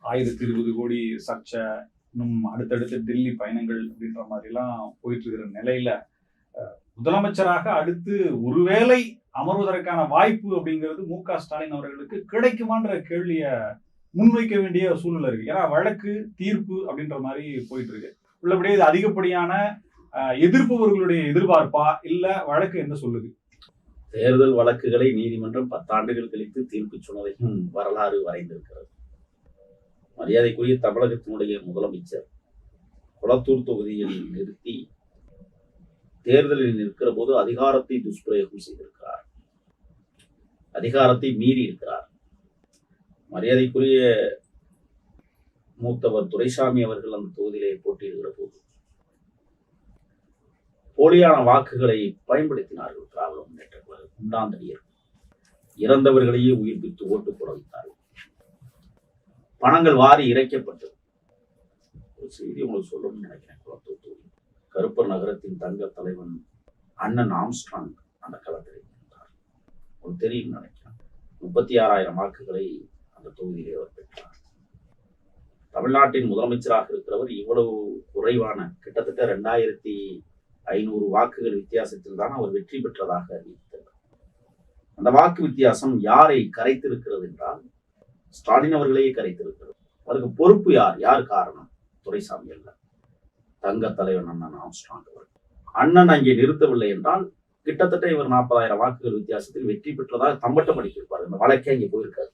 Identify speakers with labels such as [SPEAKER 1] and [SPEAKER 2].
[SPEAKER 1] 1020 கோடி சர்ச்சை, இன்னும் அடுத்தடுத்து டெல்லி பயணங்கள் அப்படின்ற மாதிரிலாம் போயிட்டு இருக்கிற நிலையில முதலமைச்சராக அடுத்து ஒருவேளை அமர்வதற்கான வாய்ப்பு அப்படிங்கிறது மு.க. ஸ்டாலின் அவர்களுக்கு கிடைக்குமான்ற கேள்வியை முன்வைக்க வேண்டிய சூழ்நிலை இருக்கு. ஏன்னா வழக்கு தீர்ப்பு அப்படின்ற மாதிரி போயிட்டு இருக்கு. உள்ளபடியே இது அதிகப்படியான எதிர்ப்பவர்களுடைய எதிர்பார்ப்பா இல்ல வழக்கு என்ன சொல்லுது?
[SPEAKER 2] தேர்தல் வழக்குகளை நீதிமன்றம் 10 ஆண்டுகள் கழித்து தீர்ப்பு சொன்னதையும் வரலாறு வரைந்திருக்கிறது. மரியாதைக்குரிய தமிழகத்தினுடைய முதலமைச்சர் கொளத்தூர் தொகுதியில் நிறுத்தி தேர்தலில் நிற்கிற போது அதிகாரத்தை துஷ்பிரயோகம் செய்திருக்கிறார், அதிகாரத்தை மீறி இருக்கிறார். மரியாதைக்குரிய மூத்தவர் துரைசாமி அவர்கள் அந்த தொகுதியிலே போட்டியிடுகிற போது போலியான வாக்குகளை பயன்படுத்தினார்கள். திராவிட முன்னேற்ற கழக குண்டாந்தடியர் இறந்தவர்களையே உயிர்ப்பித்து ஓட்டு போட வைத்தார்கள். பணங்கள் வாரி இறைக்கப்பட்டது. ஒரு செய்தி உங்களுக்கு சொல்லணும்னு நினைக்கிறேன். குளத்தூர் தொகுதி கருப்பர் நகரத்தின் தங்க தலைவன் அண்ணன் ஆம்ஸ்ட்ராங் அந்த களத்தில் இருந்தார். உங்களுக்கு தெரியும் நினைக்கிறேன். 36,000 வாக்குகளை அந்த தொகுதியிலே அவர் பெற்றார். தமிழ்நாட்டின் முதலமைச்சராக இருக்கிறவர் இவ்வளவு குறைவான கிட்டத்தட்ட 2,500 வாக்குகள் வித்தியாசத்தில் தான் அவர் வெற்றி பெற்றதாக அறிவித்தார். அந்த வாக்கு வித்தியாசம் யாரை கரைத்திருக்கிறது என்றால் ஸ்டாலின் அவர்களையே கரைத்திருக்கிறது. அதற்கு பொறுப்பு யார் காரணம்? துரைசாமி அல்ல, தங்க தலைவன் அண்ணன் ஆம்ஸ்ட்ராங் அவர்கள். அண்ணன் அங்கே நிறுத்தவில்லை என்றால் கிட்டத்தட்ட இவர் 40,000 வாக்குகள் வித்தியாசத்தில் வெற்றி பெற்றதாக தம்பட்டம் அடித்திருப்பார். இந்த வழக்கே அங்கே போயிருக்காரு.